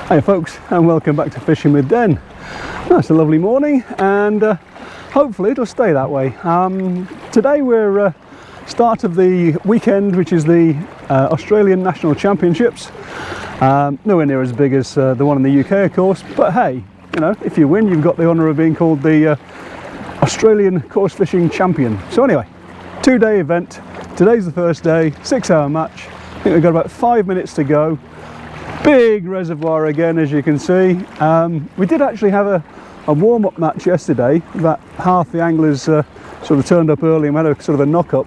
Hi folks, and welcome back to Fishing with Den. It's a lovely morning, and hopefully it'll stay that way. Today we're start of the weekend, which is the Australian National Championships. Nowhere near as big as the one in the UK, of course, but hey, you know, if you win, you've got the honour of being called the Australian Course Fishing Champion. So anyway, 2-day event. Today's the first day, 6-hour match. I think we've got about 5 minutes to go. Big reservoir again, as you can see. We did actually have a warm-up match yesterday. About half the anglers sort of turned up early and we had a sort of a knock-up.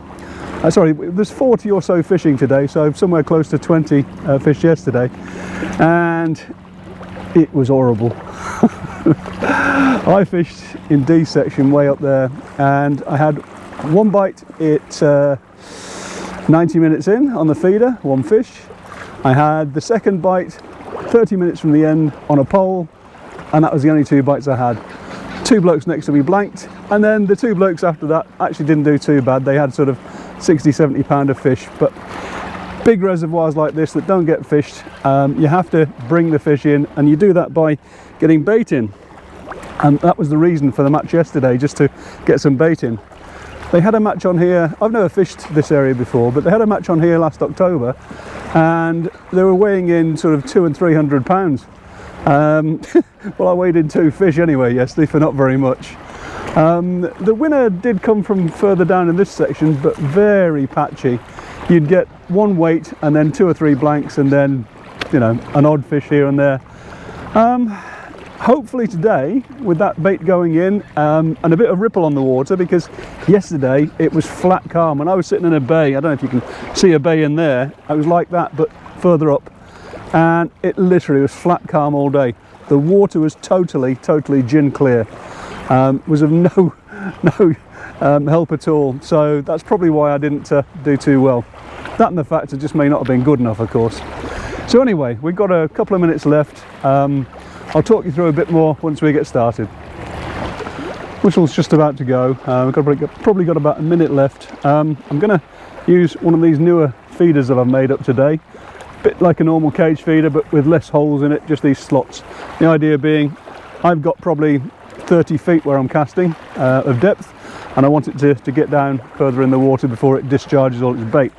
Sorry, there's 40 or so fishing today, so somewhere close to 20 fish yesterday, and it was horrible. I fished in D section way up there, and I had one bite at 90 minutes in on the feeder, one fish. I had the second bite 30 minutes from the end on a pole, and that was the only 2 bites I had. 2 blokes next to me blanked, and then the 2 blokes after that actually didn't do too bad. They had sort of 60-70 pound of fish. But big reservoirs like this that don't get fished, you have to bring the fish in, and you do that by getting bait in. And that was the reason for the match yesterday, just to get some bait in. They had a match on here. I've never fished this area before, but they had a match on here last October, and they were weighing in sort of 200 and 300 pounds. Well, I weighed in 2 fish anyway yesterday for not very much. The winner did come from further down in this section, but very patchy. You'd get 1 weight and then 2 or 3 blanks, and then, you know, an odd fish here and there. Hopefully today, with that bait going in and a bit of ripple on the water, because yesterday it was flat calm, and I was sitting in a bay. I don't know if you can see a bay in there. I was like that, but further up, and it literally was flat calm all day. The water was totally gin clear. Was of no help at all. So that's probably why I didn't do too well. That and the fact it just may not have been good enough, of course. So anyway, we've got a couple of minutes left. I'll talk you through a bit more once we get started. Whistle's just about to go. We've probably got about a minute left. I'm going to use one of these newer feeders that I've made up today. Bit like a normal cage feeder, but with less holes in it, just these slots. The idea being, I've got probably 30 feet where I'm casting of depth, and I want it to get down further in the water before it discharges all its bait.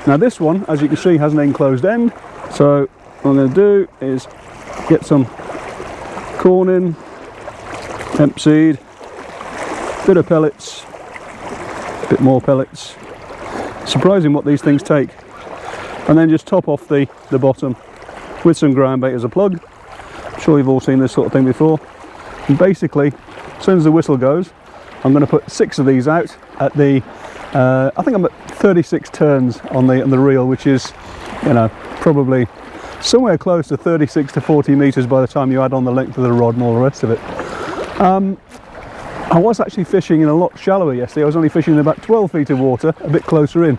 Now this one, as you can see, has an enclosed end, so what I'm going to do is get some corn in, hemp seed, bit of pellets, bit more pellets. Surprising what these things take. And then just top off the bottom with some ground bait as a plug. I'm sure you've all seen this sort of thing before. And basically, as soon as the whistle goes, I'm going to put 6 of these out at the, I think I'm at 36 turns on the reel, which is, you know, probably somewhere close to 36 to 40 metres by the time you add on the length of the rod and all the rest of it. I was actually fishing in a lot shallower yesterday. I was only fishing in about 12 feet of water, a bit closer in.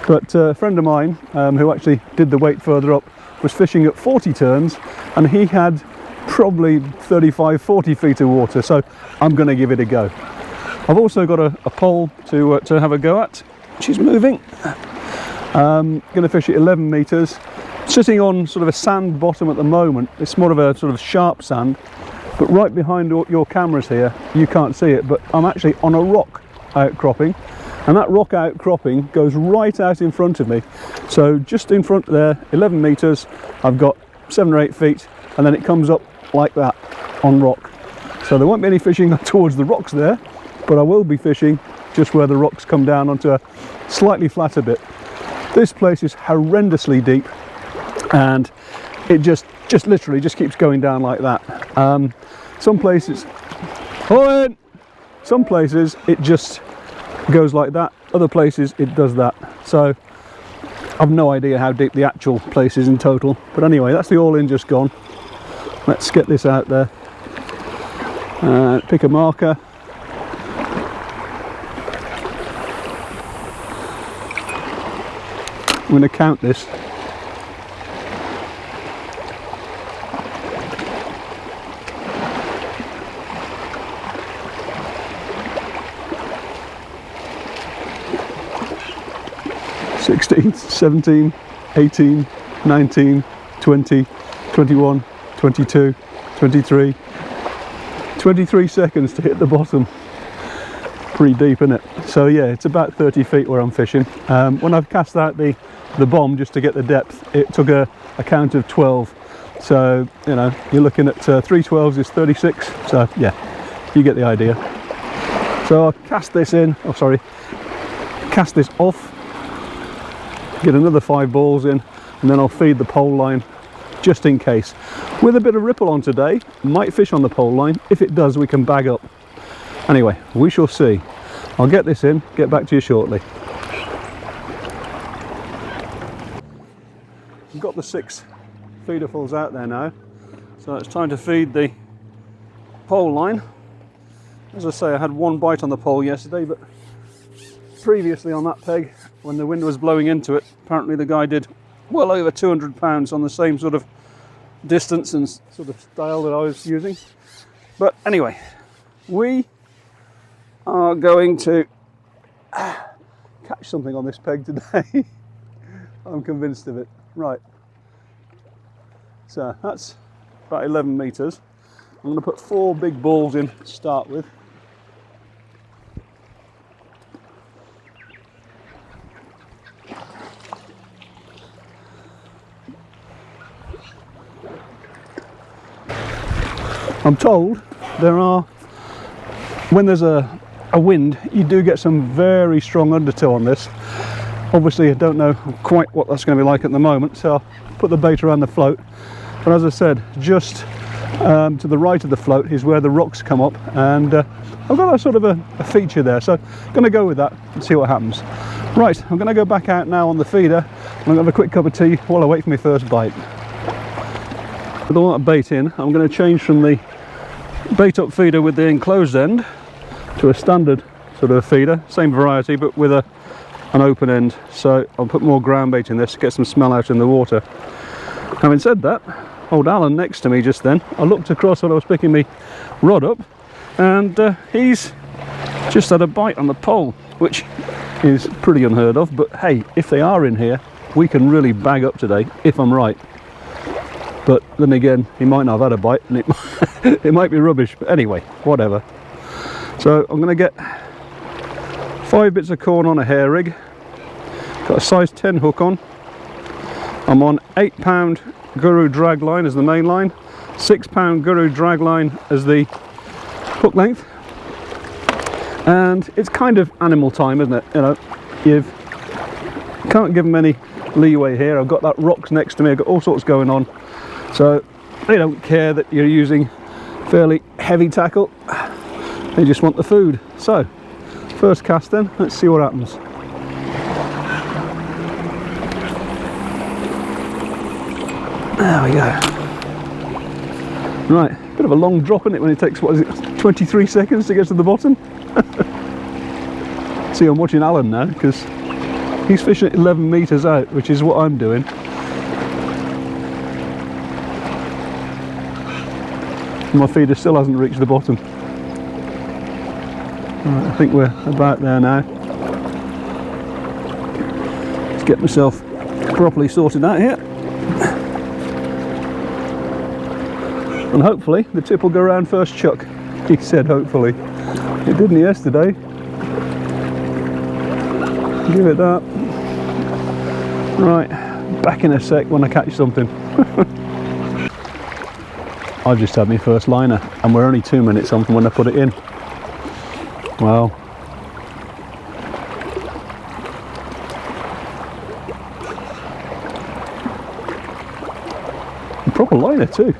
But a friend of mine, who actually did the weight further up, was fishing at 40 turns, and he had probably 35-40 feet of water, so I'm going to give it a go. I've also got a pole to have a go at. She's moving. Going to fish at 11 metres. Sitting on sort of a sand bottom at the moment. It's more of a sort of sharp sand, but right behind your cameras here, you can't see it, but I'm actually on a rock outcropping, and that rock outcropping goes right out in front of me. So just in front there, 11 metres, I've got 7 or 8 feet, and then it comes up like that on rock. So there won't be any fishing towards the rocks there, but I will be fishing just where the rocks come down onto a slightly flatter bit. This place is horrendously deep, and it just literally just keeps going down like that. Some places it just goes like that, other places it does that. So I've no idea how deep the actual place is in total, but anyway, that's the all-in just gone. Let's get this out there. Pick a marker. I'm going to count this. $16, $17, $18, $19, $20, $21, 22, 23, 23 seconds to hit the bottom. Pretty deep, isn't it? So yeah, it's about 30 feet where I'm fishing. When I've cast out the bomb just to get the depth, it took a count of 12. So, you know, you're looking at 3 12s is 36. So yeah, you get the idea. So I'll cast this in, oh sorry, cast this off, get another 5 balls in, and then I'll feed the pole line just in case. With a bit of ripple on today, might fish on the pole line. If it does, we can bag up. Anyway, we shall see. I'll get this in, get back to you shortly. We've got the 6 feederfuls out there now, so it's time to feed the pole line. As I say, I had 1 bite on the pole yesterday, but previously on that peg, when the wind was blowing into it, apparently the guy did well over 200 pounds on the same sort of distance and sort of style that I was using. But anyway, we are going to catch something on this peg today. I'm convinced of it. Right, so that's about 11 meters. I'm going to put 4 big balls in to start with. I'm told when there's a wind, you do get some very strong undertow on this. Obviously I don't know quite what that's going to be like at the moment, so I'll put the bait around the float. But as I said, just to the right of the float is where the rocks come up, and I've got a sort of a feature there, so I'm going to go with that and see what happens. Right, I'm going to go back out now on the feeder. I'm going to have a quick cup of tea while I wait for my first bite. With all that bait in, I'm going to change from the bait up feeder with the enclosed end to a standard sort of feeder, same variety but with an open end. So I'll put more ground bait in this to get some smell out in the water. Having said that, old Alan next to me just then, I looked across when I was picking my rod up, and he's just had a bite on the pole, which is pretty unheard of, but hey, if they are in here, we can really bag up today, if I'm right. But then again, he might not have had a bite, and it might be rubbish. But anyway, whatever. So I'm going to get 5 bits of corn on a hair rig. Got a size 10 hook on. I'm on 8-pound Guru drag line as the main line, 6-pound Guru drag line as the hook length. And it's kind of animal time, isn't it? You know, you can't give them any leeway here. I've got that rocks next to me. I've got all sorts going on. So they don't care that you're using fairly heavy tackle, they just want the food. So first cast then, let's see what happens. There we go. Right, bit of a long drop in it when it takes, what is it, 23 seconds to get to the bottom. See, I'm watching Alan now because he's fishing at 11 meters out, which is what I'm doing. My feeder still hasn't reached the bottom. Right, I think we're about there now. Let's get myself properly sorted out here. And hopefully the tip will go around first chuck. He said hopefully. It didn't yesterday. Give it that. Right, back in a sec when I catch something. I've just had my first liner and we're only 2 minutes on from when I put it in. Wow. A proper liner too.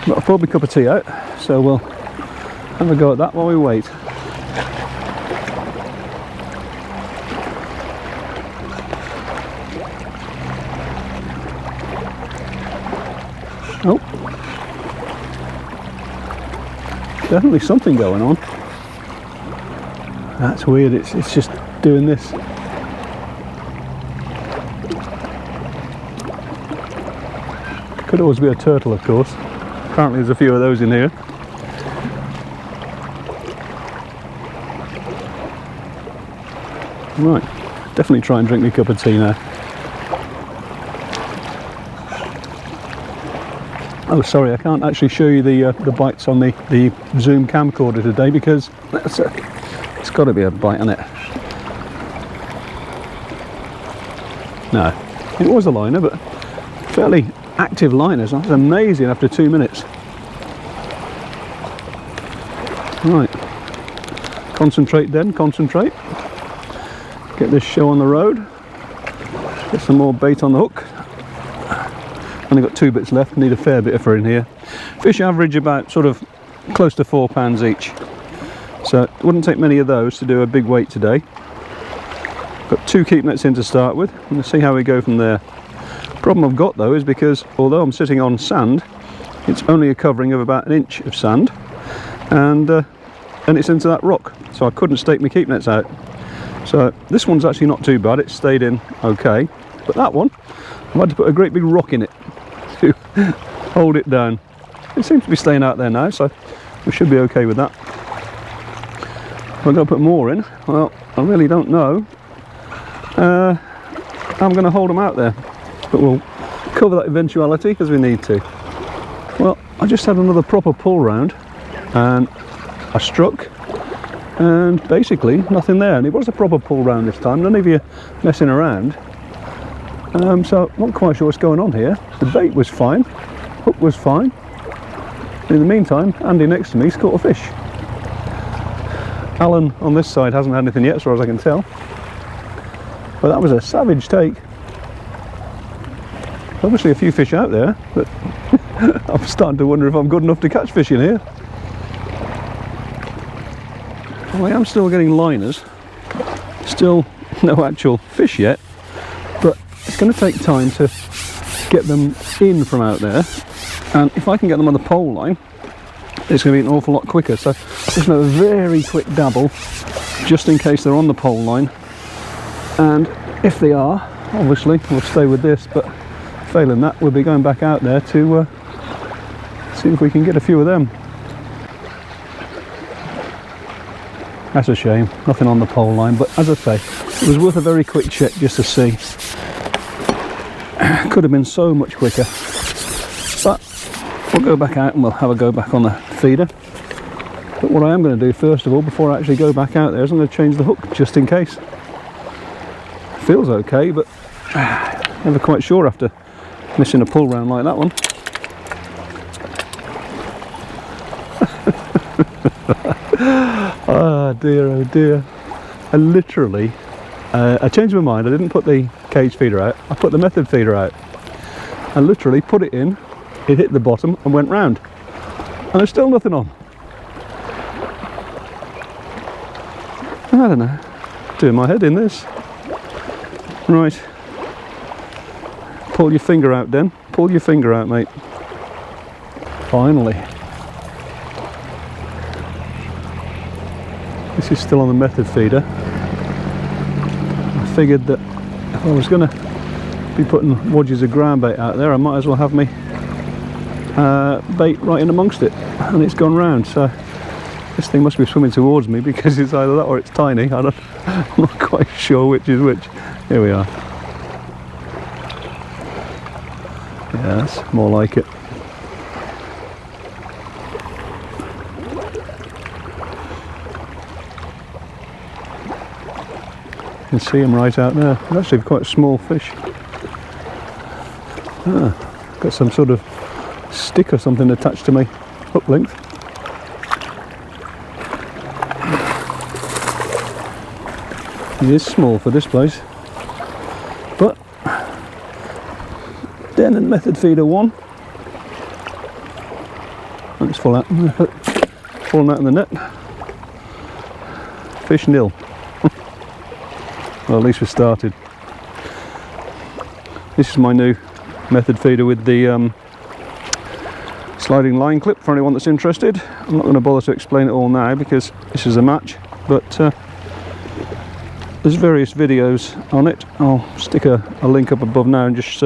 But I've poured my cup of tea out, so we'll have a go at that while we wait. Oh, definitely something going on. That's weird, it's just doing this. Could always be a turtle, of course. Apparently there's a few of those in here. Right, definitely try and drink my cup of tea now. Oh, sorry, I can't actually show you the bites on the zoom camcorder today because it's got to be a bite on it. No, it was a liner, but fairly active liners. That's amazing after 2 minutes. Right, concentrate then, concentrate. Get this show on the road. Get some more bait on the hook. Only got 2 bits left, need a fair bit of her in here. Fish average about sort of close to £4 each. So it wouldn't take many of those to do a big weight today. Got 2 keep nets in to start with, and we'll see how we go from there. Problem I've got though is because although I'm sitting on sand, it's only a covering of about 1 inch of sand, and it's into that rock, so I couldn't stake my keep nets out. So this one's actually not too bad, it stayed in okay, but that one I had to put a great big rock in it to hold it down. It seems to be staying out there now, so we should be okay with that. Am I going to put more in? Well, I really don't know. I'm going to hold them out there, but we'll cover that eventuality as we need to. Well, I just had another proper pull round and I struck and basically nothing there, and it was a proper pull round this time, none of you messing around. So not quite sure what's going on here. The bait was fine, hook was fine. In the meantime, Andy next to me's caught a fish. Alan on this side hasn't had anything yet, as far as I can tell. But that was a savage take. Obviously a few fish out there, but I'm starting to wonder if I'm good enough to catch fish in here. Well, I am still getting liners. Still no actual fish yet, but it's going to take time to get them in from out there. And if I can get them on the pole line, it's going to be an awful lot quicker. So just a very quick dabble, just in case they're on the pole line. And if they are, obviously we'll stay with this, but failing that, we'll be going back out there to see if we can get a few of them. That's a shame, nothing on the pole line, but as I say, it was worth a very quick check just to see. Could have been so much quicker, but we'll go back out and we'll have a go back on the feeder. But what I am going to do first of all, before I actually go back out there, is I'm going to change the hook just in case. Feels okay, but never quite sure after missing a pull round like that one. Oh dear, oh dear. I literally I changed my mind. I didn't put the cage feeder out, I put the method feeder out. I literally put it in, it hit the bottom and went round, and there's still nothing on. I don't know, doing my head in this. Right, pull your finger out then, pull your finger out mate. Finally. This is still on the method feeder. I figured that if I was going to be putting wadges of ground bait out there, I might as well have me bait right in amongst it, and it's gone round. So this thing must be swimming towards me because it's either that or it's tiny. I'm not quite sure which is which. Here we are. Yeah, that's more like it. You can see him right out there. It's actually quite a small fish. Ah, got some sort of stick or something attached to my hook length. It is small for this place, but Den and method feeder 1. Let's fall out. Falling out in the net. Fish nil. Well, at least we started. This is my new method feeder with the sliding line clip for anyone that's interested. I'm not going to bother to explain it all now because this is a match, but there's various videos on it. I'll stick a link up above now and just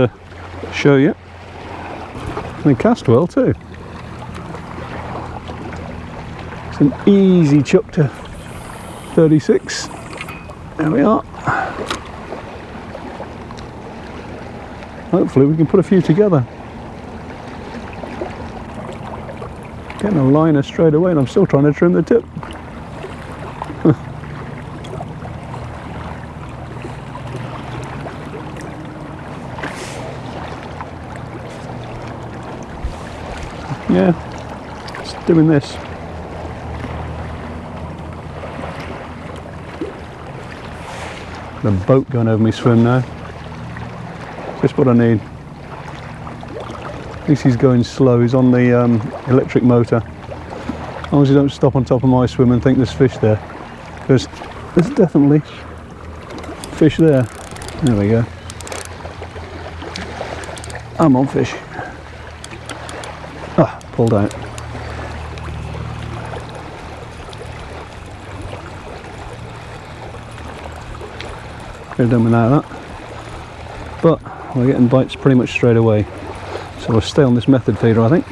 show you. And they cast well too. It's an easy chuck to 36. There we are. Hopefully we can put a few together. Getting a liner straight away and I'm still trying to trim the tip. Yeah, it's doing this. The boat going over me swim now. Just what I need. At least he's going slow. He's on the electric motor. As long as you don't stop on top of my swim and think there's fish there. Because there's definitely fish there. There we go. I'm on fish. Ah, pulled out. Could have done without that. But we're getting bites pretty much straight away. So we'll stay on this method feeder, I think.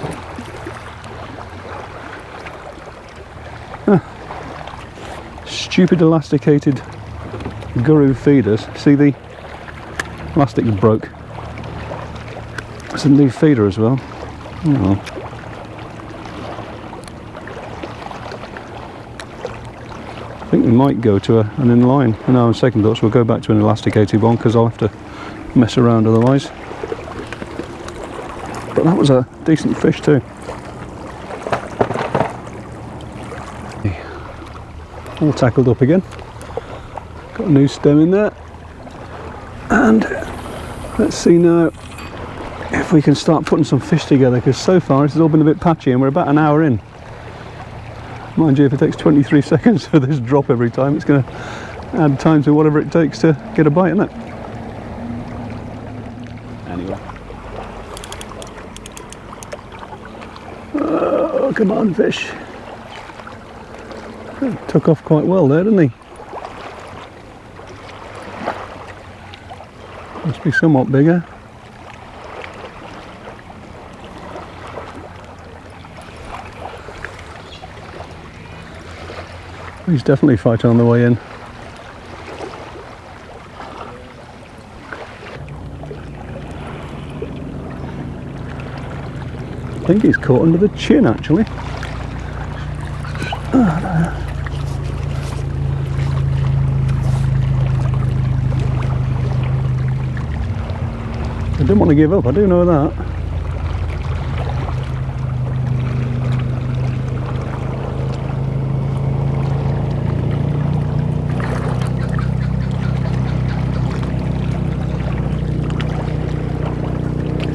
Stupid elasticated guru feeders. See, the elastic broke. It's a new feeder as well. Oh well. I think we might go to an inline. No, on second thoughts we'll go back to an elasticated one because I'll have to mess around otherwise. But that was a decent fish too. All tackled up again. Got a new stem in there. And let's see now if we can start putting some fish together, because so far this has all been a bit patchy and we're about an hour in. Mind you, if it takes 23 seconds for this drop every time, it's going to add time to whatever it takes to get a bite, isn't it? Anyway. Oh, come on, fish. Took off quite well there, didn't he? Must be somewhat bigger. He's definitely fighting on the way in. I think he's caught under the chin actually. Oh, no. I don't want to give up, I do know that.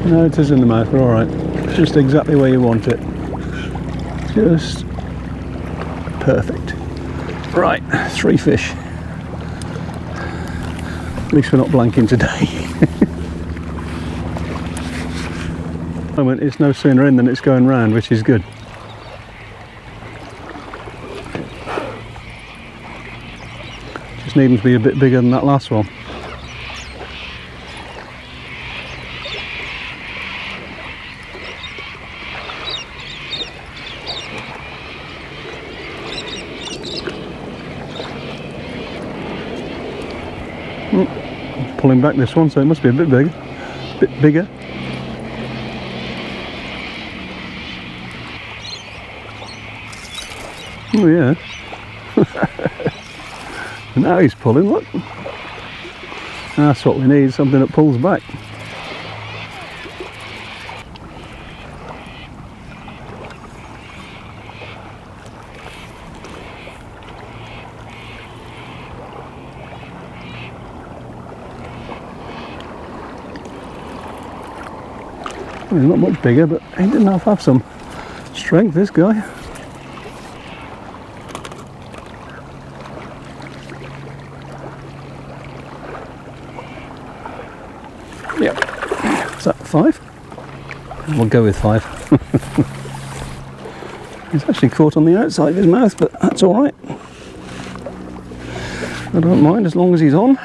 No, it is in the mouth, we're alright. It's just exactly where you want it. Just perfect. Right, 3 fish. At least we're not blanking today. Moment, it's no sooner in than it's going round, which is good. Just need them to be a bit bigger than that last one. Pulling back this one, so it must be a bit bigger. Oh yeah. Now he's pulling, look. That's what we need, something that pulls back. Well, he's not much bigger, but he didn't have some strength, this guy. Yep. Is that 5? We'll go with 5. He's actually caught on the outside of his mouth, but that's alright. I don't mind as long as he's on.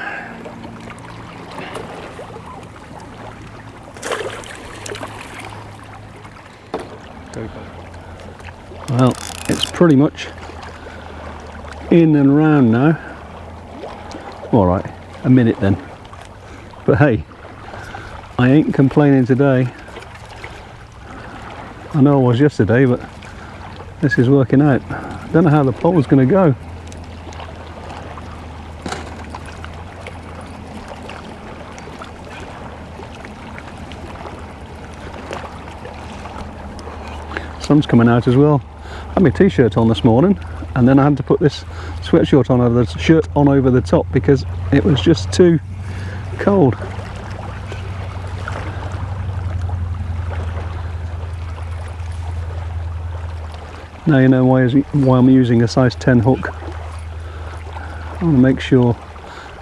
Well, it's pretty much in and round now. Alright, a minute then. But hey, I ain't complaining today. I know I was yesterday, but this is working out. Don't know how the pole's going to go. Sun's coming out as well. I had my t-shirt on this morning, and then I had to put this sweatshirt on over the top because it was just too cold. Now you know why I'm using a size 10 hook. I want to make sure,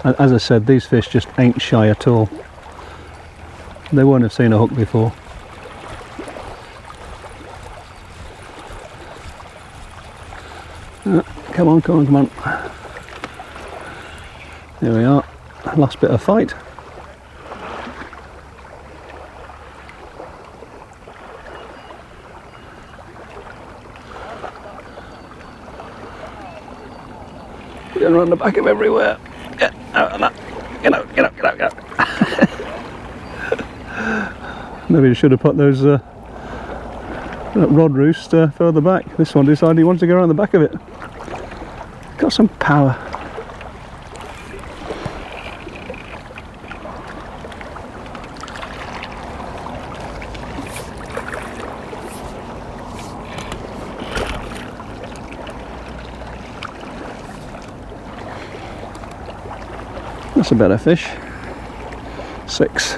as I said, these fish just ain't shy at all. They won't have seen a hook before. Come on, come on, come on. There we are. Last bit of fight. Going around the back of everywhere. Get out of that. Get out, get out, get out, get out. Maybe I should have put those that rod roost further back. This one decided he wanted to go around the back of it. Got some power. That's a better fish. 6.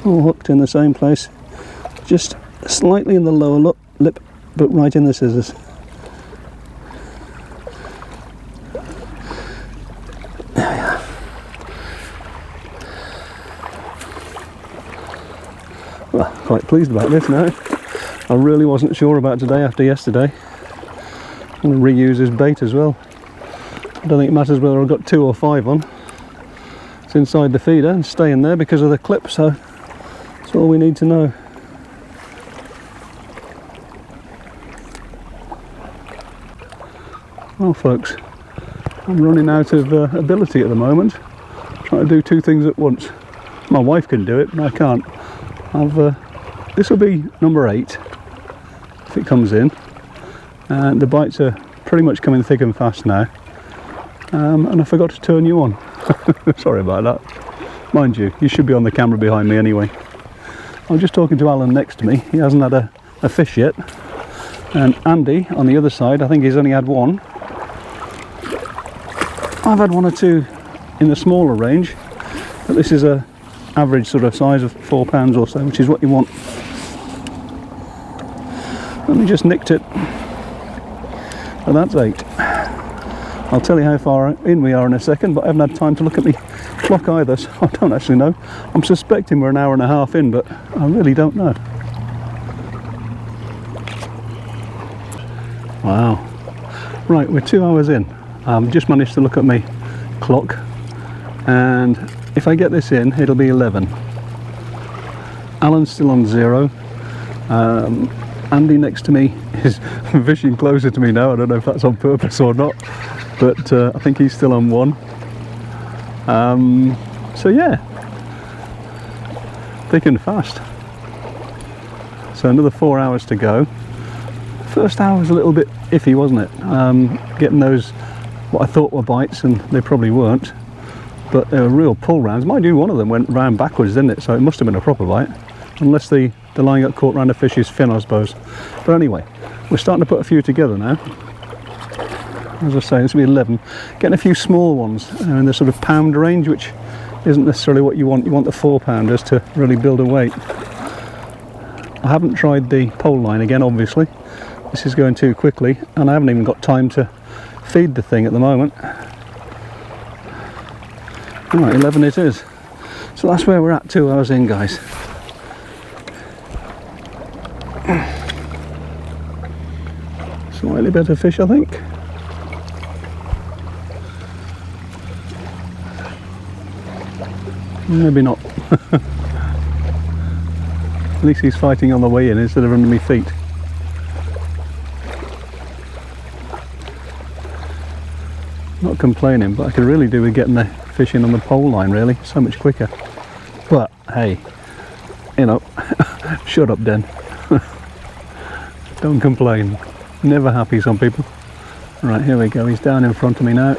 All hooked in the same place. Just slightly in the lower lip, but right in the scissors. There we are. Well, quite pleased about this now. I really wasn't sure about today after yesterday. I'm going to reuse this bait as well. I don't think it matters whether I've got 2 or 5 on. It's inside the feeder and staying there because of the clip, so that's all we need to know. Well folks, I'm running out of ability at the moment, trying to do 2 things at once. My wife can do it, but I can't. This will be number 8 if it comes in, and the bites are pretty much coming thick and fast now, and I forgot to turn you on. Sorry about that. Mind you, you should be on the camera behind me anyway. I'm just talking to Alan next to me. He hasn't had a fish yet, and Andy on the other side, I think he's only had 1. I've had 1 or 2 in the smaller range, but this is a average sort of size of 4 pounds or so, which is what you want. And we just nicked it. And that's 8. I'll tell you how far in we are in a second, but I haven't had time to look at my clock either, so I don't actually know. I'm suspecting we're an hour and a half in, but I really don't know. Wow. Right, we're 2 hours in. Just managed to look at my clock, and if I get this in, it'll be 11. Alan's still on 0. Andy next to me is fishing closer to me now. I don't know if that's on purpose or not, but I think he's still on 1. So yeah, thick and fast. So another 4 hours to go. First hour was a little bit iffy, wasn't it? Getting those what I thought were bites, and they probably weren't, but they were real pull rounds. Mind you, one of them went round backwards, didn't it? So it must have been a proper bite, unless the line got caught around a fish's fin, I suppose. But anyway, we're starting to put a few together now. As I say, this will be 11. Getting a few small ones in the sort of pound range, which isn't necessarily what you want. You want the 4 pounders to really build a weight. I haven't tried the pole line again, obviously. This is going too quickly, and I haven't even got time to feed the thing at the moment. Right, 11 it is. So that's where we're at 2 hours in, guys. Slightly better fish, I think. Maybe not. At least he's fighting on the way in instead of under my feet. Not complaining, but I could really do with getting the fish in on the pole line, really. So much quicker. But hey, you know, shut up, Den. Don't complain. Never happy, some people. Right, here we go. He's down in front of me now.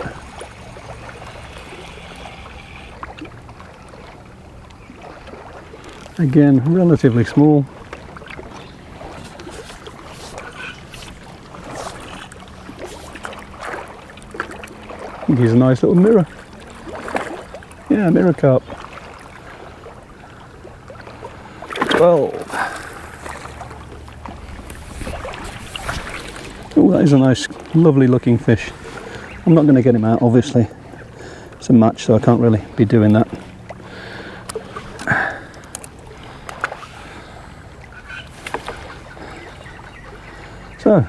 Again, relatively small. I think he's a nice little mirror. Yeah, mirror carp. 12. Oh, that is a nice, lovely looking fish. I'm not going to get him out, obviously. It's a match, so I can't really be doing that. So,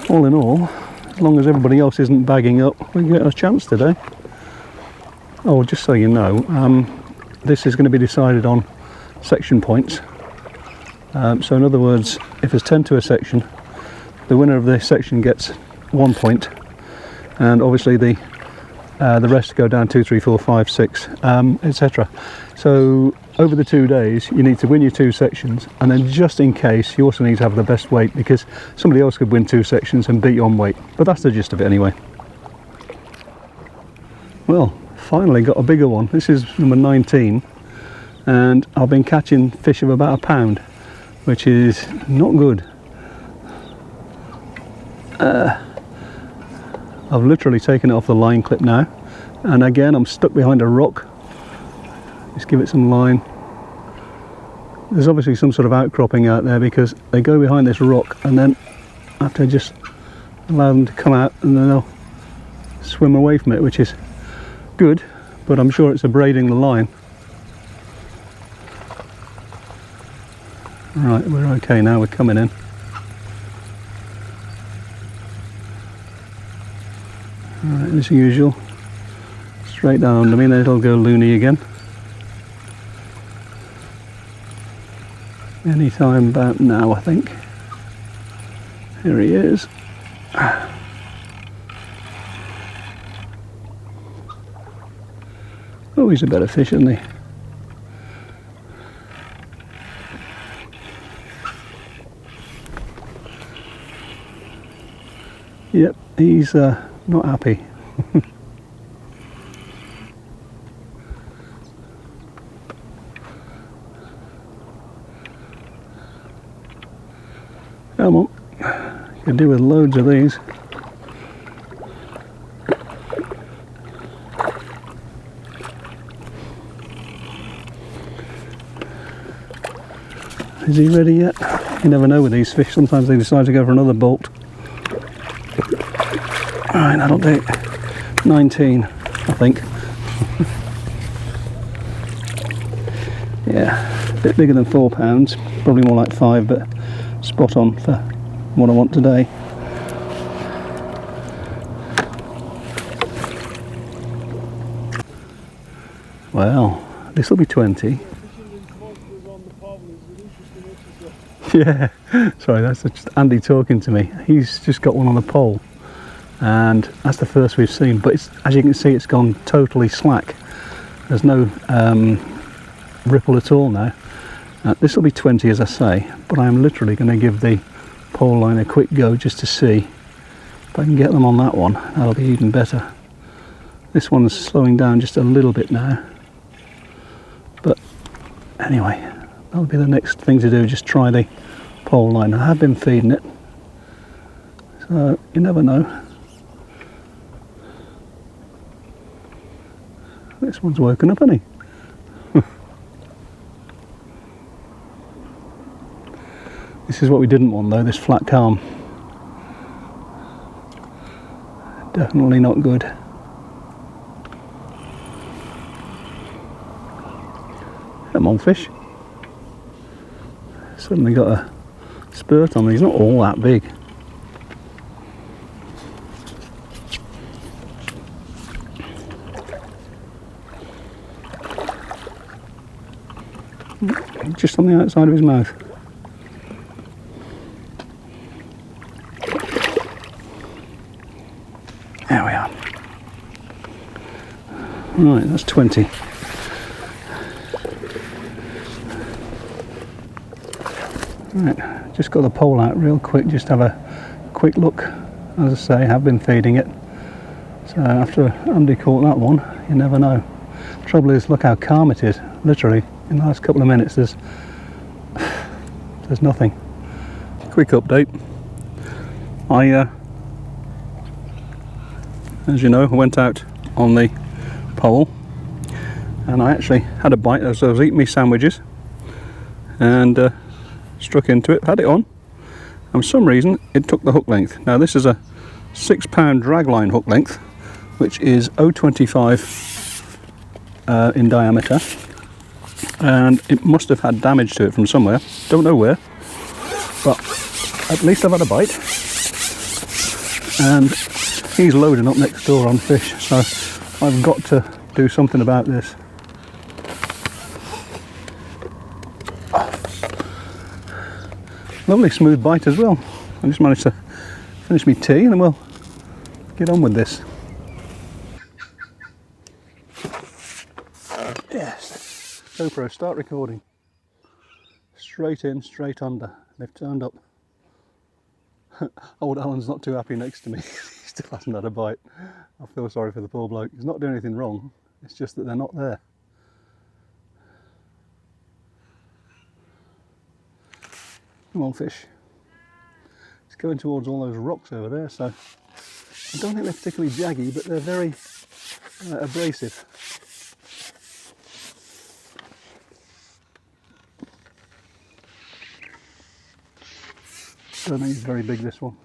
all in all, as long as everybody else isn't bagging up, we get a chance today. Oh, just so you know, this is going to be decided on section points. So in other words, if there's 10 to a section, the winner of the section gets 1 point, and obviously the rest go down 2, 3, 4, 5, 6, etc. So over the 2 days, you need to win your 2 sections, and then just in case, you also need to have the best weight, because somebody else could win 2 sections and beat you on weight. But that's the gist of it anyway. Well, finally got a bigger one. This is number 19, and I've been catching fish of about a pound, which is not good. I've literally taken it off the line clip now, and again I'm stuck behind a rock. Just give it some line. There's obviously some sort of outcropping out there, because they go behind this rock and then I have to just allow them to come out, and then they'll swim away from it, which is good, but I'm sure it's abrading the line. Right, we're okay now, we're coming in. Alright, as usual, straight down under me, then it'll go loony again. Any time about now, I think. Here he is. Oh, he's a better fish, isn't he? Yep, he's not happy. Come on, you can do with loads of these. Is he ready yet? You never know with these fish, sometimes they decide to go for another bolt. Alright, that'll do. 19, I think. Yeah, a bit bigger than 4 pounds, probably more like 5, but spot on for what I want today. Well, this will be 20. Yeah, sorry, that's just Andy talking to me. He's just got one on the pole, and that's the first we've seen, but it's, as you can see, it's gone totally slack. There's no ripple at all now. This will be 20, as I say, but I am literally going to give the pole line a quick go just to see if I can get them on that one. That'll be even better. This one's slowing down just a little bit now, but anyway, that'll be the next thing to do, just try the pole line. I have been feeding it, so you never know. This one's woken up, hasn't he? This is what we didn't want though, this flat calm. Definitely not good. Come on, fish. Suddenly got a spurt on. He's not all that big. Just on the outside of his mouth. There we are. Right, that's 20. Right, just got the pole out real quick, just have a quick look. As I say, I have been feeding it. So after Andy caught that one, you never know. Trouble is, look how calm it is. Literally, in the last couple of minutes, there's nothing. Quick update. As you know, I went out on the pole and I actually had a bite as I was eating my sandwiches and struck into it, had it on, and for some reason it took the hook length. Now this is a 6-pound dragline hook length, which is 0.25 in diameter, and it must have had damage to it from somewhere, don't know where, but at least I've had a bite. And he's loading up next door on fish, so I've got to do something about this. Lovely smooth bite as well. I just managed to finish my tea and then we'll get on with this. Yes, GoPro, start recording. Straight in, straight under. They've turned up. Old Alan's not too happy next to me. He still hasn't had a bite. I feel sorry for the poor bloke. He's not doing anything wrong. It's just that they're not there. Come on, fish. It's going towards all those rocks over there, so I don't think they're particularly jaggy, but they're very abrasive. I don't think he's very big, this one.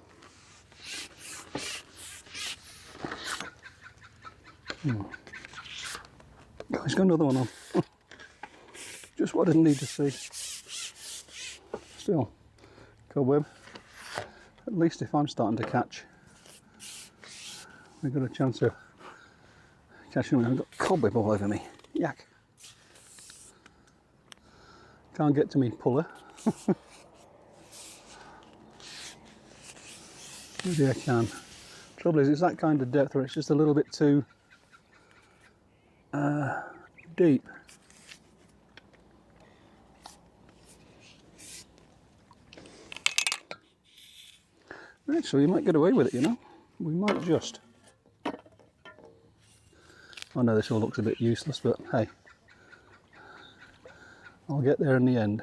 Oh, he's got another one on. Just what I didn't need to see. Still, cobweb. At least if I'm starting to catch, we've got a chance of catching them. I've got cobweb all over me. Yak. Can't get to me puller. Maybe I can. Trouble is, it's that kind of depth where it's just a little bit too deep. Actually, we might get away with it, you know. We might just. I know this all looks a bit useless, but hey, I'll get there in the end.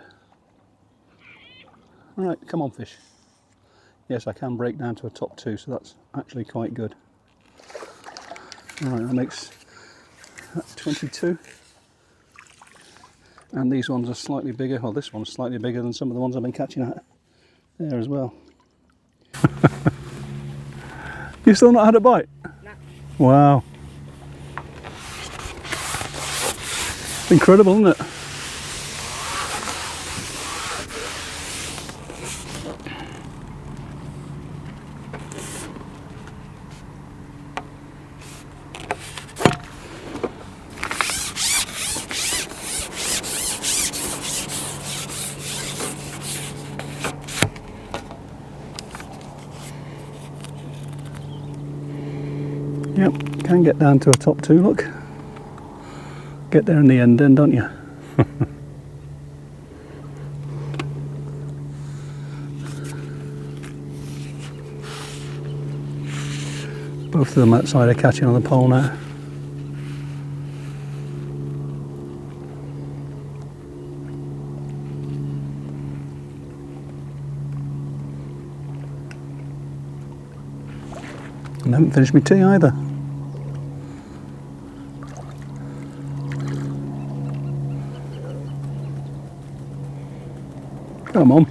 Alright, come on, fish. Yes, I can break down to a top 2, so that's actually quite good. Alright, that makes 22. And these ones are slightly bigger. Well, this one's slightly bigger than some of the ones I've been catching at there as well. You still not had a bite? No. Wow. Incredible, isn't it? Yep, can get down to a top 2, look. Get there in the end then, don't you? Both of them outside are catching on the pole now. And I haven't finished my tea either. Come on.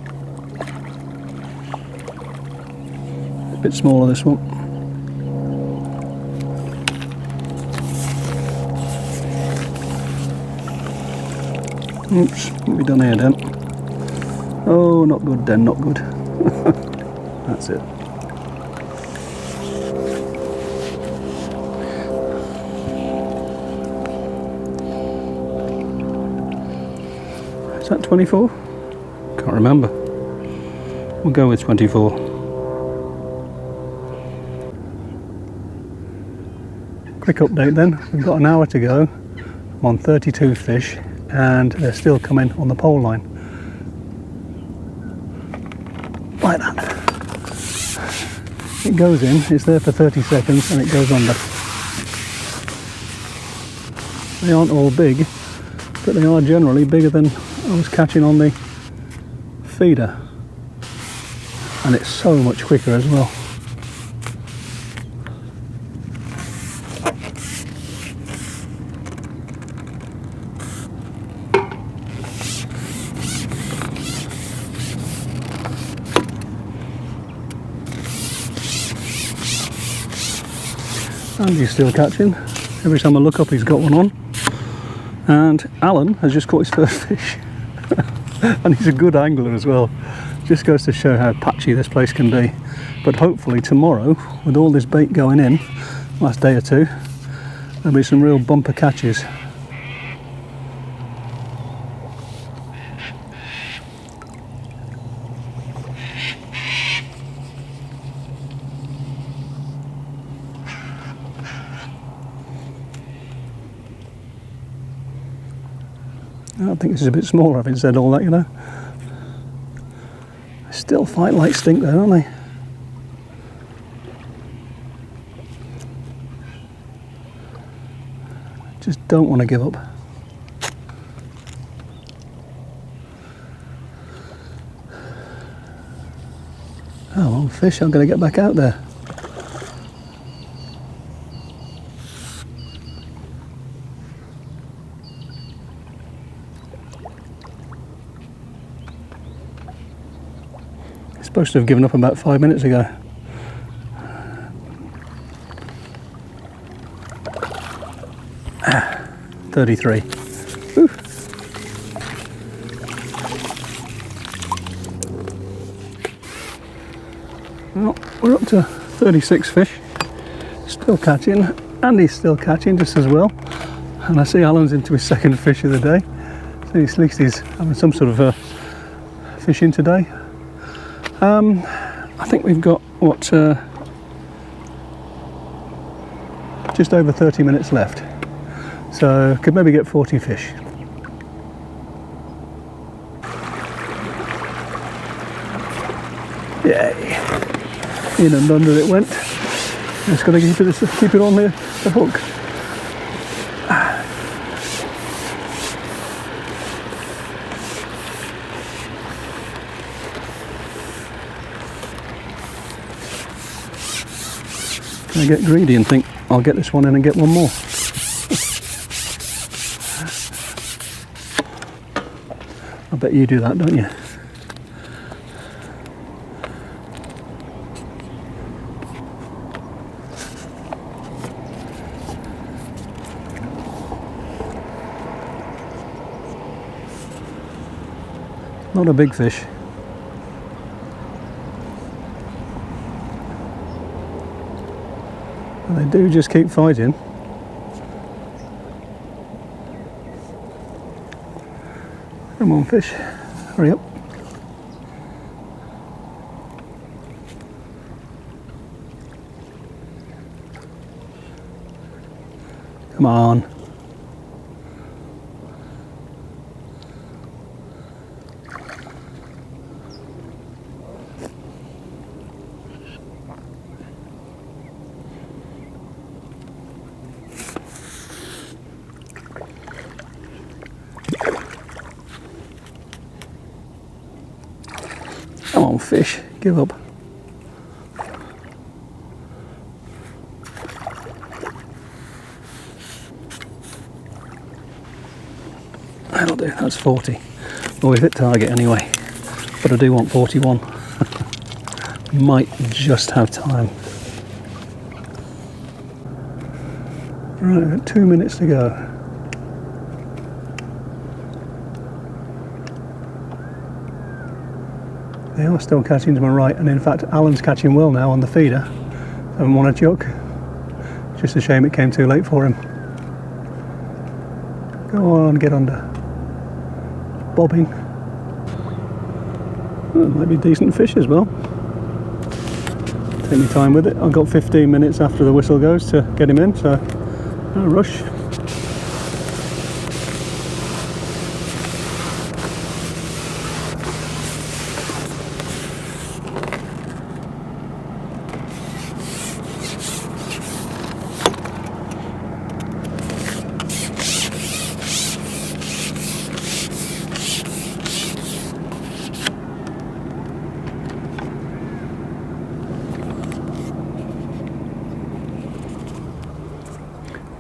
A bit smaller, this one. Oops, what have we done here then? Oh, not good then, not good. That's it. Is that 24? Can't remember. We'll go with 24. Quick update then. We've got an hour to go. I'm on 32 fish and they're still coming on the pole line. It goes in, it's there for 30 seconds and it goes under. They aren't all big, but they are generally bigger than I was catching on the feeder. And it's so much quicker as well. And he's still catching. Every time I look up he's got one on. And Alan has just caught his first fish. And he's a good angler as well. Just goes to show how patchy this place can be. But hopefully tomorrow, with all this bait going in, last day or two, there'll be some real bumper catches. I think this is a bit smaller, having said all that, you know. They still fight like stink though, don't they? Just don't want to give up. Oh, well, fish, I'm going to get back out there. Supposed to have given up about 5 minutes ago. Ah, 33. Ooh. Well, we're up to 36 fish. Still catching. Andy's still catching just as well. And I see Alan's into his second fish of the day. So at least he's having some sort of fishing today. I think we've got, what, just over 30 minutes left. So could maybe get 40 fish. Yay! In and under it went. Just got to keep it on the hook. I get greedy and think I'll get this one in and get one more. I bet you do that, don't you? Not a big fish. They do just keep fighting. Come on, fish, hurry up. Come on. Come on, fish, give up. That'll do, that's 40. Well, we've hit target anyway, but I do want 41. Might just have time. Right, we've got 2 minutes to go. They are still catching to my right, and in fact Alan's catching well now on the feeder. Haven't won a chuck. Just a shame it came too late for him. Go on, get under. Bobbing. Oh, it might be decent fish as well. Take my time with it. I've got 15 minutes after the whistle goes to get him in, so no rush.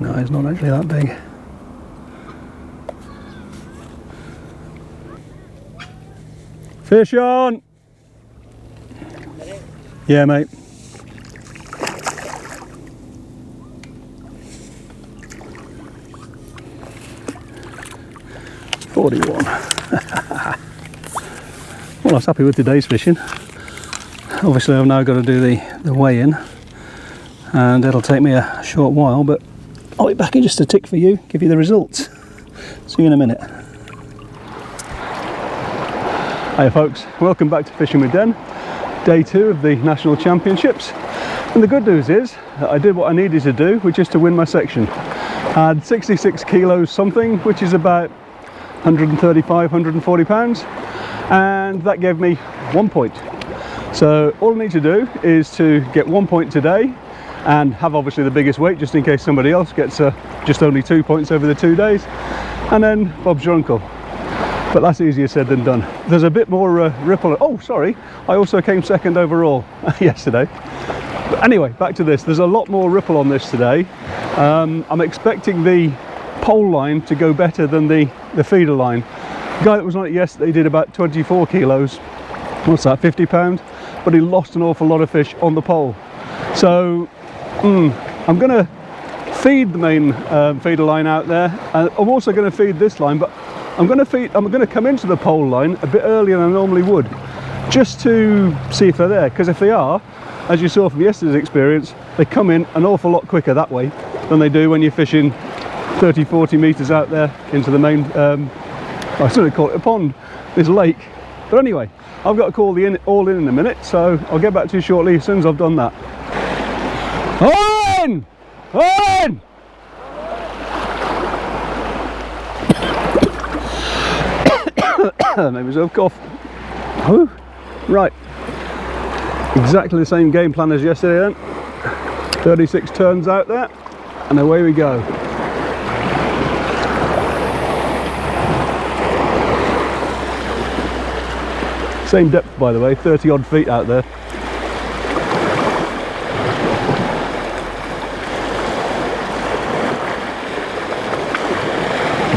No, it's not actually that big. Fish on! Yeah, mate. $41. Well, I was happy with today's fishing. Obviously I've now got to do the weigh-in, and it'll take me a short while, but I'll be back in just a tick for you, give you the results. See you in a minute. Hiya folks, welcome back to Fishing with Den, day 2 of the National Championships. And the good news is that I did what I needed to do, which is to win my section. I had 66 kilos something, which is about 135, 140 pounds, and that gave me 1 point. So all I need to do is to get 1 point today and have obviously the biggest weight, just in case somebody else gets just only 2 points over the 2 days, and then Bob's your uncle. But that's easier said than done. There's a bit more ripple. Oh, sorry, I also came second overall yesterday. But anyway, back to this. There's a lot more ripple on this today. I'm expecting the pole line to go better than the feeder line. The guy that was on it yesterday did about 24 kilos. What's that, 50 pounds? But he lost an awful lot of fish on the pole. So I'm going to feed the main feeder line out there. I'm also going to feed this line, but I'm going to come into the pole line a bit earlier than I normally would, just to see if they're there, because if they are, as you saw from yesterday's experience, they come in an awful lot quicker that way than they do when you're fishing 30-40 meters out there into the main I sort of call it a pond, this lake. But anyway, I've got to call the all in a minute, so I'll get back to you shortly as soon as I've done that. All in! All in! Made myself cough. Whew. Right, exactly the same game plan as yesterday then. 36 turns out there, and away we go. Same depth, by the way, 30 odd feet out there.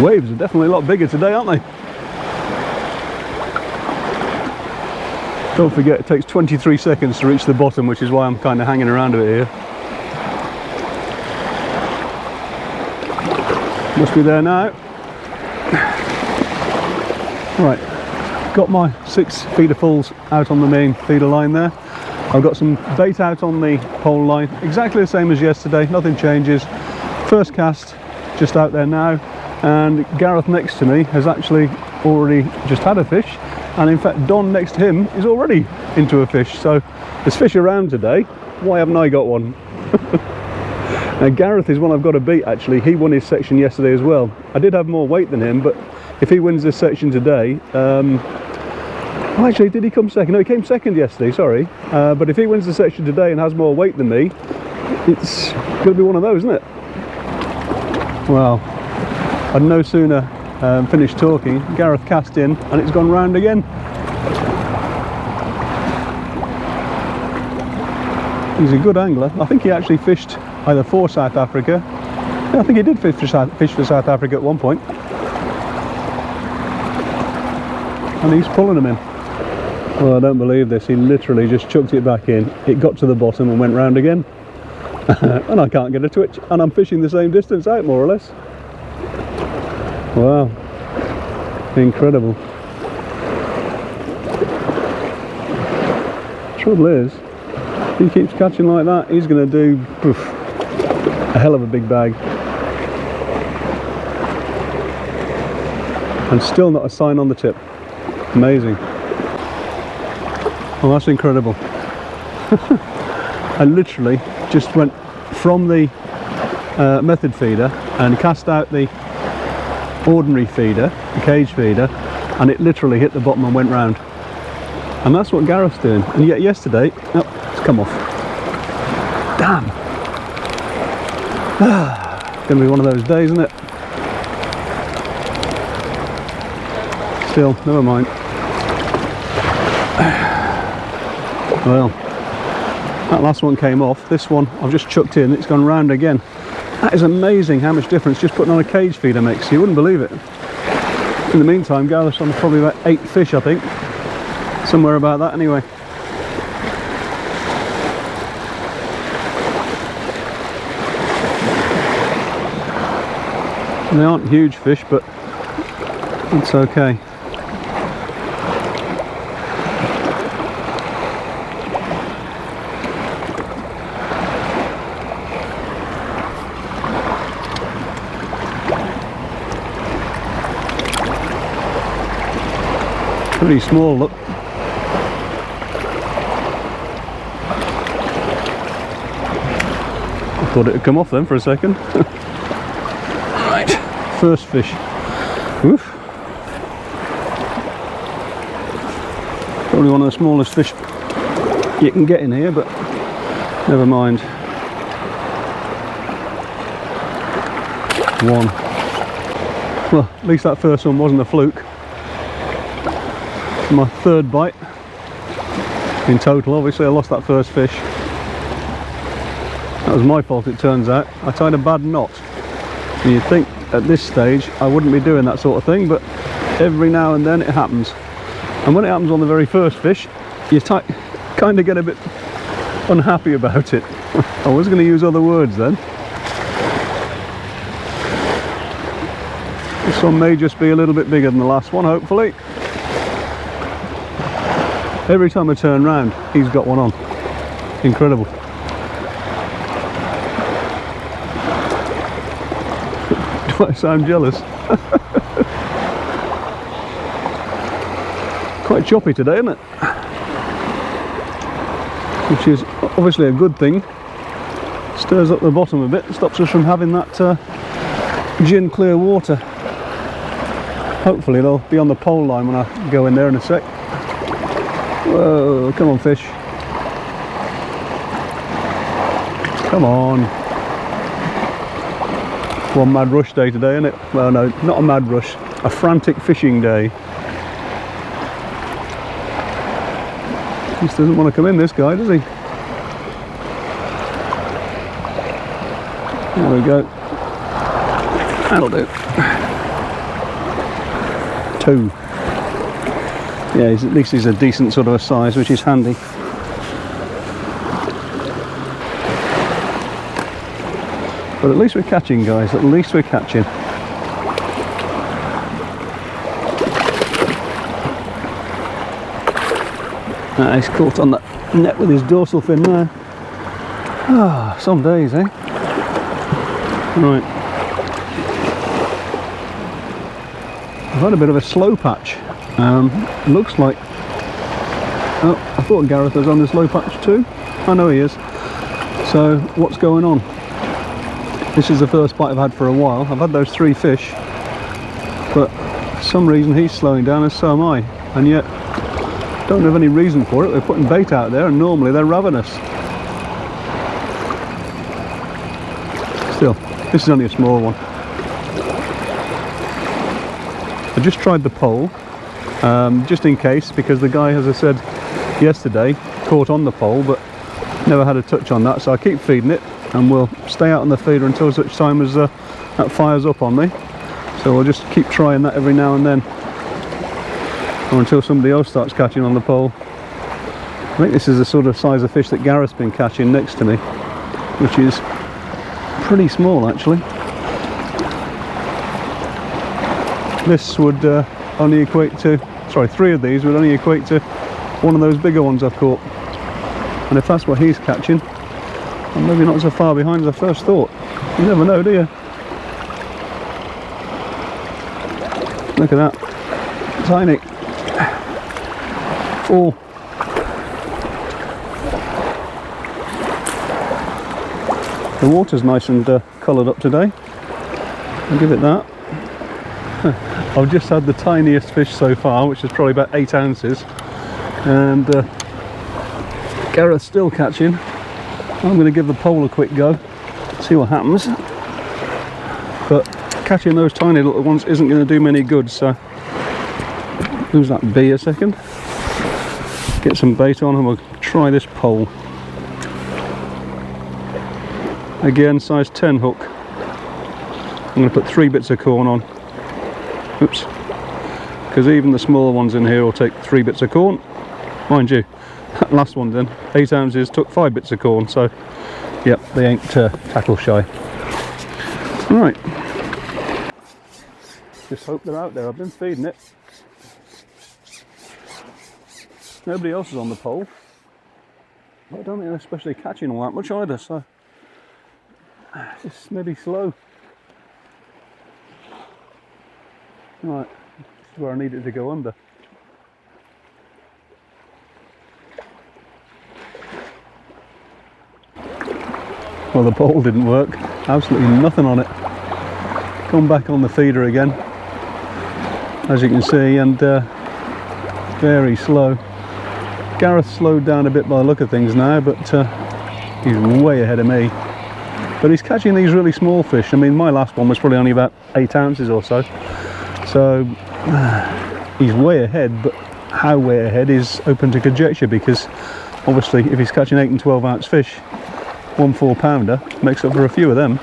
Waves are definitely a lot bigger today, aren't they? Don't forget, it takes 23 seconds to reach the bottom, which is why I'm kind of hanging around a bit here. Must be there now. Right, got my 6 feeder fulls out on the main feeder line there. I've got some bait out on the pole line, exactly the same as yesterday, nothing changes. First cast, just out there now, and Gareth next to me has actually already just had a fish. And in fact, Don next to him is already into a fish. So there's fish around today. Why haven't I got one? Now Gareth is one I've got to beat actually. He won his section yesterday as well. I did have more weight than him, but if he wins this section today, oh, actually, did he come second? No, he came second yesterday, sorry. But if he wins the section today and has more weight than me, it's going to be one of those, isn't it? Well, I'd no sooner finished talking, Gareth cast in and it's gone round again. He's a good angler. I think he actually fished either for South Africa. Yeah, I think he did fish for South Africa at one point. And he's pulling them in. Well, I don't believe this. He literally just chucked it back in. It got to the bottom and went round again. And I can't get a twitch. And I'm fishing the same distance out, more or less. Wow, incredible. Trouble is, if he keeps catching like that, he's going to do a hell of a big bag. And still not a sign on the tip. Amazing. Well, that's incredible. I literally just went from the method feeder and cast out the ordinary feeder, the cage feeder, and it literally hit the bottom and went round. And that's what Gareth's doing. And yet yesterday, oh, it's come off. Damn. It's going to be one of those days, isn't it? Still, never mind. Well, that last one came off. This one I've just chucked in, it's gone round again. That is amazing how much difference just putting on a cage feeder makes. You wouldn't believe it. In the meantime, Gareth's on probably about 8 fish, I think. Somewhere about that anyway. They aren't huge fish, but it's okay. Pretty small, look. I thought it would come off then for a second. Right, first fish. Oof. Probably one of the smallest fish you can get in here, but never mind. One. Well, at least that first one wasn't a fluke. My third bite in total. Obviously I lost that first fish. That was my fault, it turns out. I tied a bad knot. And you'd think at this stage I wouldn't be doing that sort of thing, but every now and then it happens. And when it happens on the very first fish, you kind of get a bit unhappy about it. I was going to use other words then. This one may just be a little bit bigger than the last one, hopefully. Every time I turn round, he's got one on. Incredible. Do I sound jealous? Quite choppy today, isn't it? Which is obviously a good thing. Stirs up the bottom a bit, stops us from having that gin clear water. Hopefully they'll be on the pole line when I go in there in a sec. Whoa, come on fish. Come on. One mad rush day today, isn't it? Well, no, not a mad rush. A frantic fishing day. Just doesn't want to come in, this guy, does he? There we go. That'll do. 2. Yeah, at least he's a decent sort of a size, which is handy. But at least we're catching, guys. At least we're catching. He's caught on that net with his dorsal fin there. Ah, some days, eh? Right. I've had a bit of a slow patch. Looks like... Oh, I thought Gareth was on the slow patch too. I know he is. So, what's going on? This is the first bite I've had for a while. I've had those 3 fish, but for some reason he's slowing down and so am I. And yet, don't have any reason for it. We're putting bait out there and normally they're ravenous. Still, this is only a small one. I just tried the pole, just in case, because the guy, as I said yesterday, caught on the pole but never had a touch on that, so I keep feeding it and we'll stay out on the feeder until such time as that fires up on me. So we'll just keep trying that every now and then, or until somebody else starts catching on the pole. I think this is the sort of size of fish that Gareth's been catching next to me, which is pretty small actually. This would only equate to, sorry, 3 of these would only equate to one of those bigger ones I've caught. And if that's what he's catching, I'm maybe not so far behind as I first thought. You never know, do you? Look at that. Tiny. 4. The water's nice and coloured up today. I'll give it that. I've just had the tiniest fish so far, which is probably about 8 ounces. And Gareth's still catching. I'm going to give the pole a quick go, see what happens. But catching those tiny little ones isn't going to do me any good, so lose that bee a second. Get some bait on and we'll try this pole. Again, size 10 hook. I'm going to put 3 bits of corn on. Oops. Because even the smaller ones in here will take 3 bits of corn. Mind you, that last one then, 8 ounces, took 5 bits of corn, so yep, they ain't tackle shy. Right. Just hope they're out there. I've been feeding it. Nobody else is on the pole. But I don't think they're especially catching all that much either, so just maybe slow. Right, this is where I need it to go under. Well, the pole didn't work. Absolutely nothing on it. Come back on the feeder again, as you can see, and very slow. Gareth slowed down a bit by the look of things now, but he's way ahead of me. But he's catching these really small fish. I mean, my last one was probably only about 8 ounces or so. So he's way ahead, but how way ahead is open to conjecture, because obviously if he's catching 8 and 12 ounce fish, 1 4-pounder makes up for a few of them.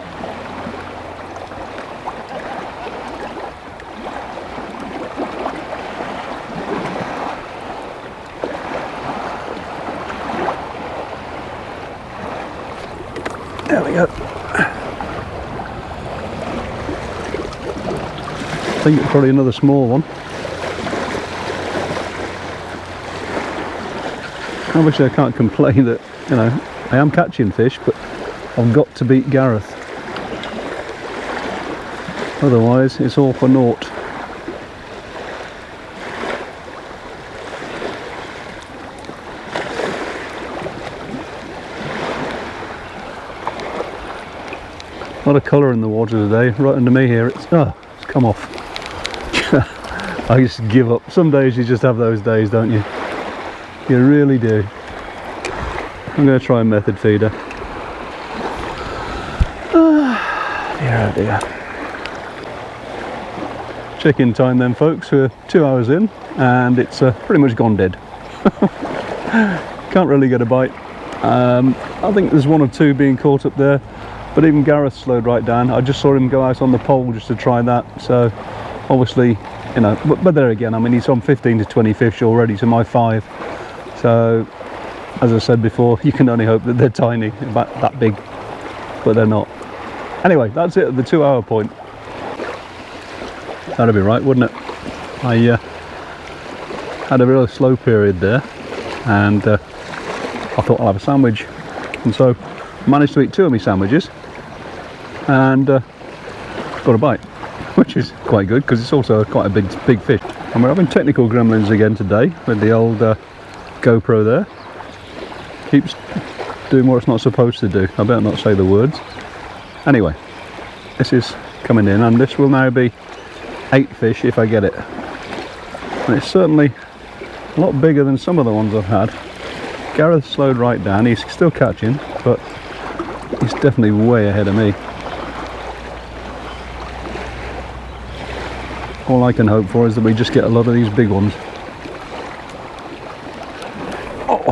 There we go. I think it's probably another small one. Obviously I can't complain that, you know, I am catching fish, but I've got to beat Gareth. Otherwise it's all for naught. A lot of colour in the water today, right under me here. It's come off. I just give up. Some days you just have those days, don't you? You really do. I'm going to try a method feeder. Dear, oh dear. Check-in time then, folks. We're 2 hours in and it's pretty much gone dead. Can't really get a bite. I think there's 1 or 2 being caught up there, but even Gareth slowed right down. I just saw him go out on the pole just to try that, so obviously, you know, but there again, I mean, he's on 15 to 20 fish already to my 5, so as I said before, you can only hope that they're tiny, about that big, but they're not. Anyway, that's it at the 2 hour point. That'd be right, wouldn't it? I had a real slow period there, and I thought I'll have a sandwich, and so managed to eat 2 of my sandwiches and got a bite, which is quite good because it's also quite a big fish. And we're having technical gremlins again today with the old GoPro there. Keeps doing what it's not supposed to do. I better not say the words. Anyway, this is coming in, and this will now be 8 fish if I get it. And it's certainly a lot bigger than some of the ones I've had. Gareth slowed right down. He's still catching, but he's definitely way ahead of me. All I can hope for is that we just get a lot of these big ones. Oh.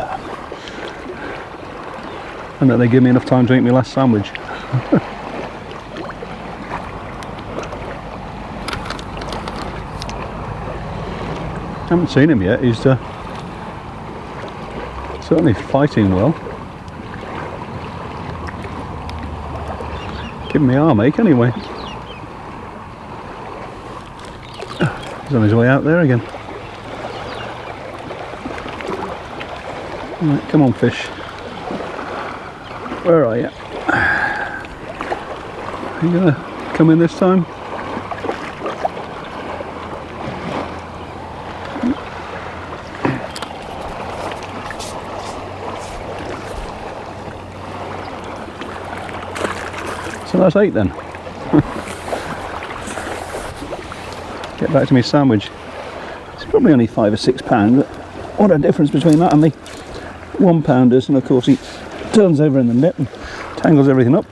And that they give me enough time to eat my last sandwich. Haven't seen him yet. He's certainly fighting well. Give me arm ache anyway. He's on his way out there again. Right, come on fish. Where are you? Are you gonna come in this time? So that's 8 then. Get back to my sandwich. It's probably only 5 or 6 pounds, but what a difference between that and the 1-pounders. And of course he turns over in the net and tangles everything up.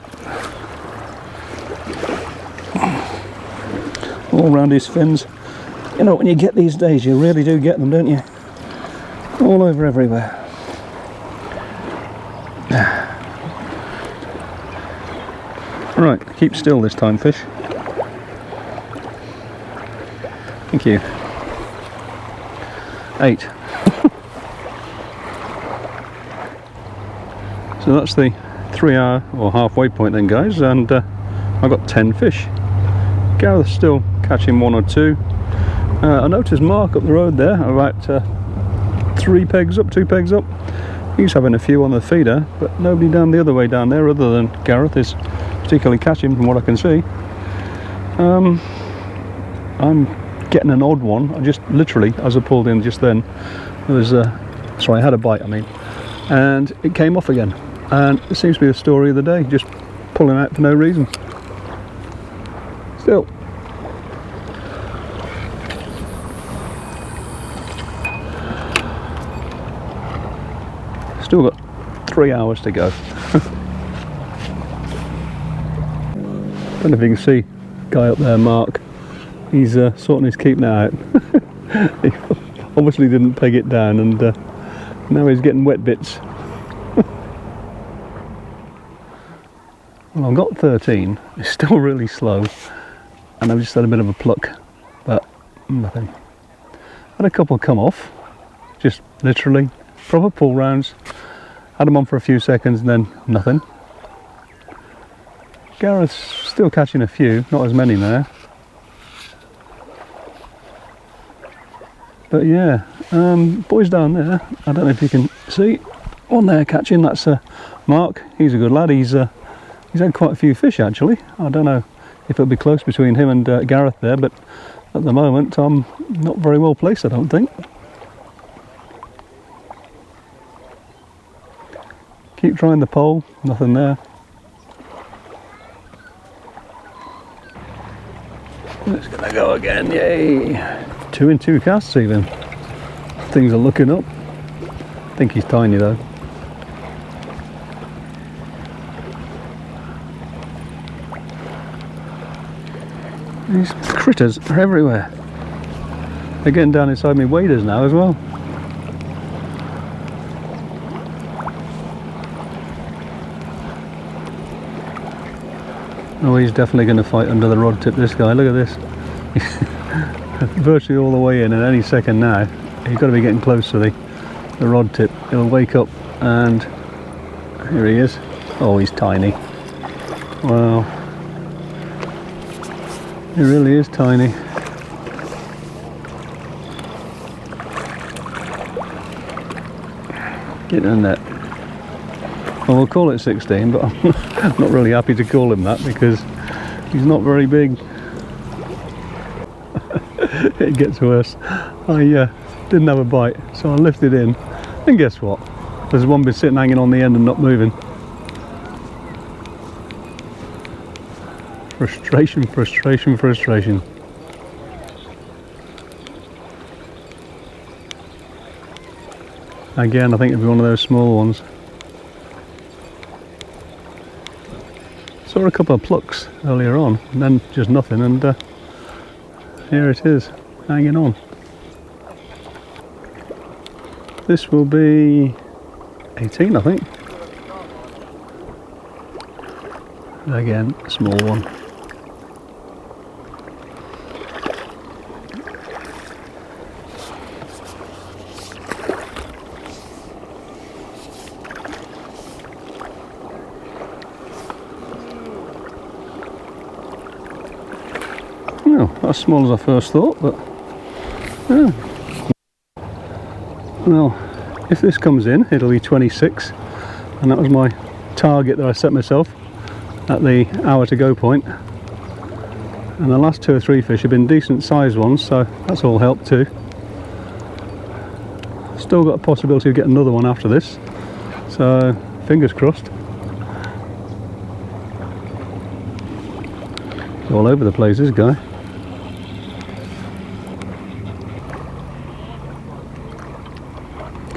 All round his fins. You know, when you get these days, you really do get them, don't you? All over everywhere. Right, keep still this time, fish. Thank you. 8. So that's the 3-hour or halfway point then, guys, and I got 10 fish. Gareth's still catching 1 or 2. I noticed Mark up the road there, about 2 pegs up. He's having a few on the feeder, but nobody down the other way down there other than Gareth is particularly catching from what I can see. I'm getting an odd one. I just literally, as I pulled in just then, there was sorry, I had a bite, I mean, and it came off again. And it seems to be the story of the day, just pulling out for no reason. Still. Still got 3 hours to go. Don't know if you can see guy up there, Mark. He's sorting his keep net out. He obviously didn't peg it down, and now he's getting wet bits. Well, I've got 13. It's still really slow, and I've just had a bit of a pluck, but nothing. Had a couple come off, just literally proper pull rounds. Had them on for a few seconds and then nothing. Gareth's still catching a few, not as many now. But yeah, boys down there, I don't know if you can see, one there catching, that's Mark. He's a good lad. He's had quite a few fish actually. I don't know if it'll be close between him and Gareth there, but at the moment I'm not very well placed, I don't think. Keep trying the pole, nothing there. It's gonna go again, yay! 2 in 2 casts even. Things are looking up. I think he's tiny though. These critters are everywhere. They're getting down inside my waders now as well. Oh, he's definitely going to fight under the rod tip, this guy. Look at this. Virtually all the way in, and any second now he's got to be getting close to the rod tip. He'll wake up, and here he is. Oh, he's tiny. Wow. He really is tiny. Get in there. Well, we'll call it 16, but I'm not really happy to call him that because he's not very big. It gets worse. I didn't have a bite, so I lifted in, and guess what? There's one been sitting hanging on the end and not moving. Frustration, frustration, frustration. Again, I think it'll be one of those small ones. Saw a couple of plucks earlier on, and then just nothing, and here it is, hanging on. This will be 18, I think. Again, a small one. Well, not as small as I first thought, but yeah. Well, if this comes in, it'll be 26, and that was my target that I set myself at the hour to go point. And the last 2 or 3 fish have been decent sized ones, so that's all helped too. Still got a possibility of getting another one after this, so fingers crossed. He's all over the place, this guy.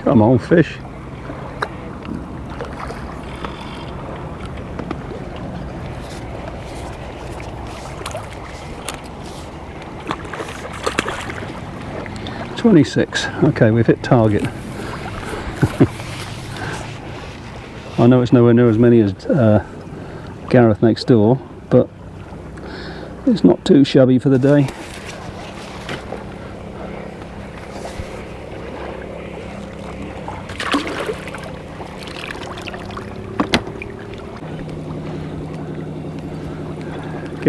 Come on, fish. $26. Okay, we've hit target. I know it's nowhere near as many as Gareth next door, but it's not too shabby for the day.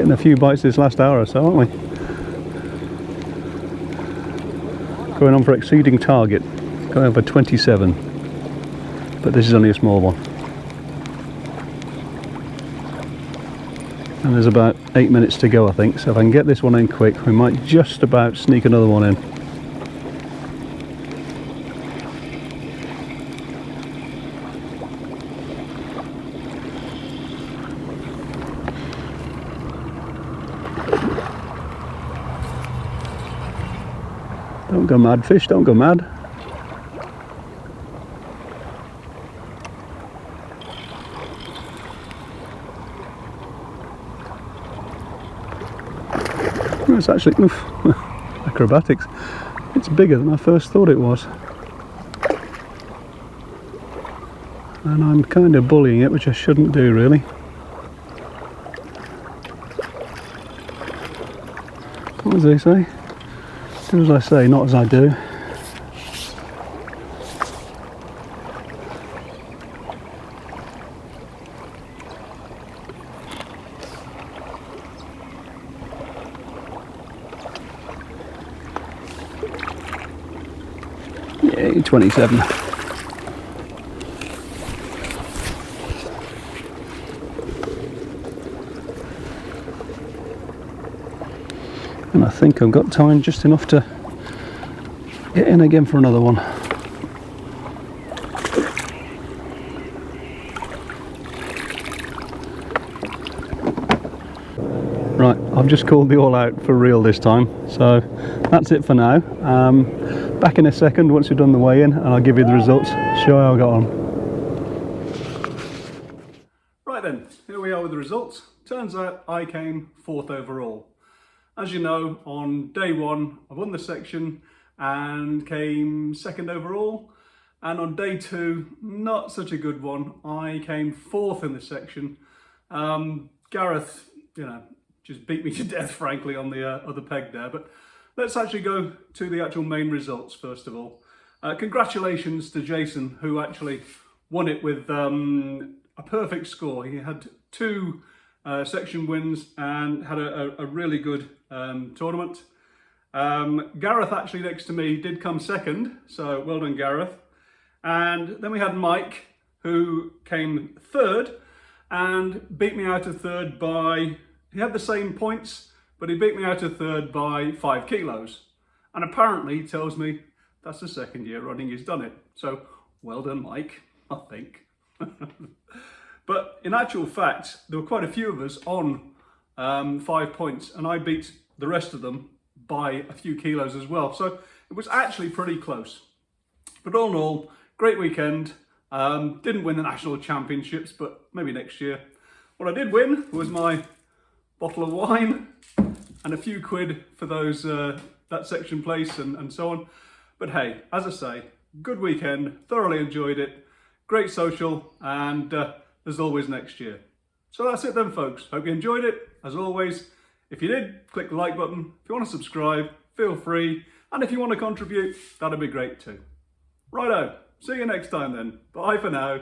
Getting a few bites this last hour or so, aren't we? Going on for exceeding target. Going over 27. But this is only a small one. And there's about 8 minutes to go, I think, so if I can get this one in quick, we might just about sneak another one in. Don't go mad, fish, don't go mad. It's actually, oof, acrobatics. It's bigger than I first thought it was. And I'm kind of bullying it, which I shouldn't do really. What does they say? Do as I say, not as I do. Yeah, 27. And I think I've got time just enough to get in again for another one. Right, I've just called the all out for real this time, so that's it for now. Back in a second once we've done the weigh-in, and I'll give you the results, show how I got on. Right then, here we are with the results. Turns out I came 4th overall. As you know, on day 1 I won the section and came 2nd overall, and on day 2, not such a good one, I came 4th in the section. Gareth, you know, just beat me to death frankly on the other peg there, but let's actually go to the actual main results first of all. Congratulations to Jason, who actually won it with a perfect score. He had 2 section wins and had a really good tournament. Gareth actually next to me did come 2nd, so well done Gareth. And then we had Mike, who came 3rd and beat me out of 3rd by, he had the same points, but he beat me out of 3rd by 5 kilos. And apparently he tells me that's the 2nd year running he's done it. So well done Mike, I think. But in actual fact, there were quite a few of us on 5 points, and I beat the rest of them by a few kilos as well. So it was actually pretty close. But all in all, great weekend. Didn't win the national championships, but maybe next year. What I did win was my bottle of wine and a few quid for those that section place and so on. But hey, as I say, good weekend, thoroughly enjoyed it, great social, and there's always next year. So that's it then folks, hope you enjoyed it. As always, if you did, click the like button. If you want to subscribe, feel free, and if you want to contribute, that'd be great too. Righto, see you next time then, bye for now.